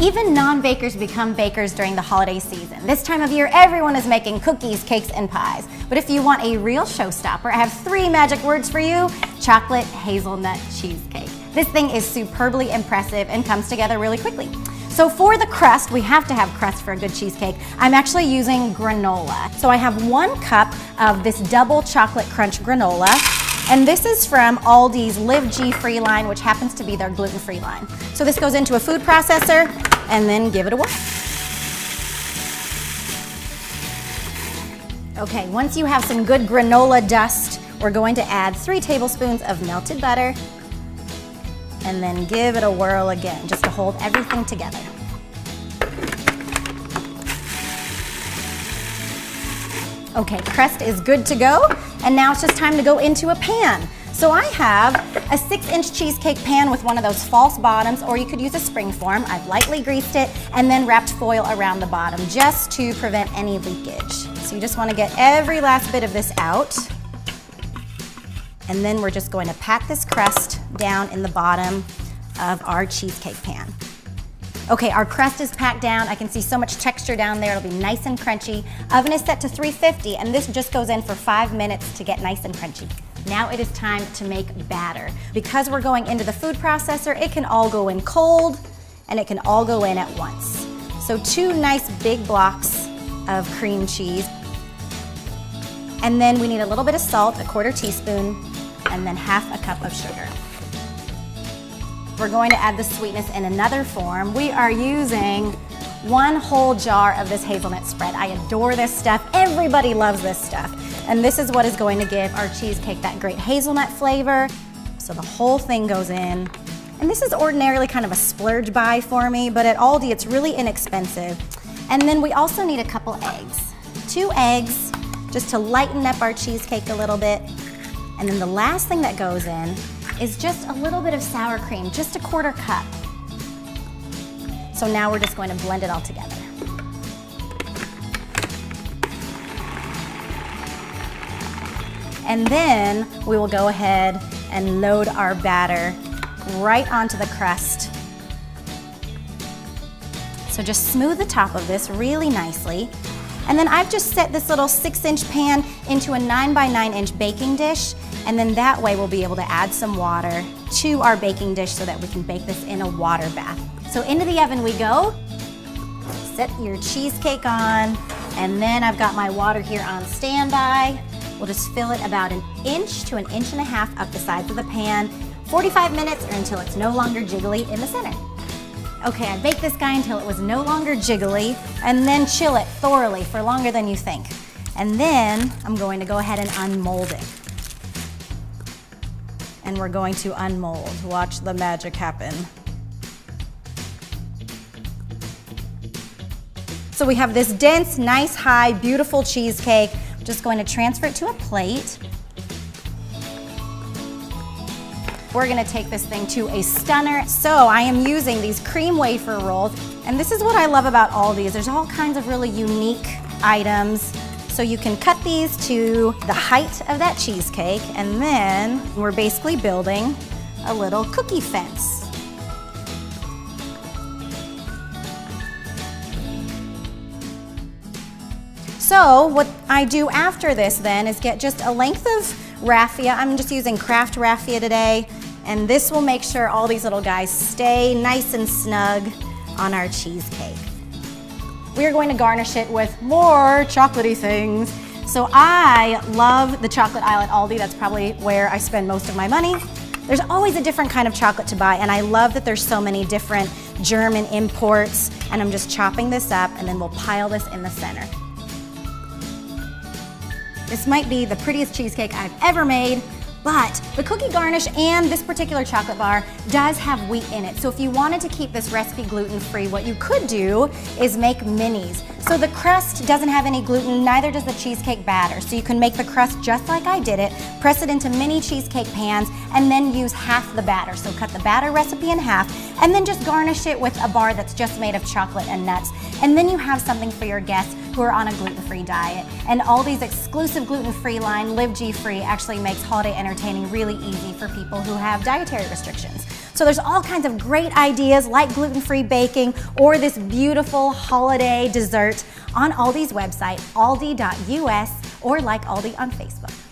Even non-bakers become bakers during the holiday season. This time of year, everyone is making cookies, cakes, and pies. But if you want a real showstopper, I have 3 magic words for you: chocolate hazelnut cheesecake. This thing is superbly impressive and comes together really quickly. So for the crust, we have to have crust for a good cheesecake. I'm actually using granola. So I have 1 cup of this double chocolate crunch granola. And this is from ALDI's Live G-Free line, which happens to be their gluten-free line. So this goes into a food processor, and then give it a whirl. Okay, once you have some good granola dust, we're going to add 3 tablespoons of melted butter, and then give it a whirl again, just to hold everything together. Okay, crust is good to go, and now it's just time to go into a pan. So I have a 6-inch cheesecake pan with one of those false bottoms, or you could use a springform. I've lightly greased it and then wrapped foil around the bottom just to prevent any leakage. So you just want to get every last bit of this out. And then we're just going to pat this crust down in the bottom of our cheesecake pan. Okay, our crust is packed down. I can see so much texture down there. It'll be nice and crunchy. Oven is set to 350, and this just goes in for 5 minutes to get nice and crunchy. Now it is time to make batter. Because we're going into the food processor, it can all go in cold, and it can all go in at once. So 2 nice big blocks of cream cheese. And then we need a little bit of salt, a 1/4 teaspoon, and then 1/2 cup of sugar. We're going to add the sweetness in another form. We are using 1 whole jar of this hazelnut spread. I adore this stuff. Everybody loves this stuff. And this is what is going to give our cheesecake that great hazelnut flavor. So the whole thing goes in. And this is ordinarily kind of a splurge buy for me, but at Aldi it's really inexpensive. And then we also need a couple eggs. 2 eggs, just to lighten up our cheesecake a little bit. And then the last thing that goes in is just a little bit of sour cream, just a 1/4 cup. So now we're just going to blend it all together. And then we will go ahead and load our batter right onto the crust. So just smooth the top of this really nicely. And then I've just set this little 6-inch pan into a 9 by 9-inch baking dish, and then that way we'll be able to add some water to our baking dish so that we can bake this in a water bath. So into the oven we go. Set your cheesecake on, and then I've got my water here on standby. We'll just fill it about 1 inch to 1.5 inches up the sides of the pan, 45 minutes or until it's no longer jiggly in the center. Okay, I baked this guy until it was no longer jiggly, and then chill it thoroughly for longer than you think. And then I'm going to go ahead and unmold it. And we're going to unmold. Watch the magic happen. So we have this dense, nice, high, beautiful cheesecake. I'm just going to transfer it to a plate. We're gonna take this thing to a stunner. So I am using these cream wafer rolls, and this is what I love about Aldi, is there's all kinds of really unique items. So you can cut these to the height of that cheesecake, and then we're basically building a little cookie fence. So what I do after this then is get just a length of raffia. I'm just using Kraft raffia today, and this will make sure all these little guys stay nice and snug on our cheesecake. We are going to garnish it with more chocolatey things. So I love the chocolate aisle at Aldi. That's probably where I spend most of my money. There's always a different kind of chocolate to buy, and I love that there's so many different German imports. And I'm just chopping this up, and then we'll pile this in the center. This might be the prettiest cheesecake I've ever made, but the cookie garnish and this particular chocolate bar does have wheat in it. So if you wanted to keep this recipe gluten-free, what you could do is make minis. So the crust doesn't have any gluten, neither does the cheesecake batter. So you can make the crust just like I did it, press it into mini cheesecake pans, and then use half the batter. So cut the batter recipe in half, and then just garnish it with a bar that's just made of chocolate and nuts. And then you have something for your guests who are on a gluten-free diet. And Aldi's exclusive gluten-free line, Live G-Free, actually makes holiday entertaining really easy for people who have dietary restrictions. So there's all kinds of great ideas like gluten-free baking or this beautiful holiday dessert on Aldi's website, aldi.us, or like Aldi on Facebook.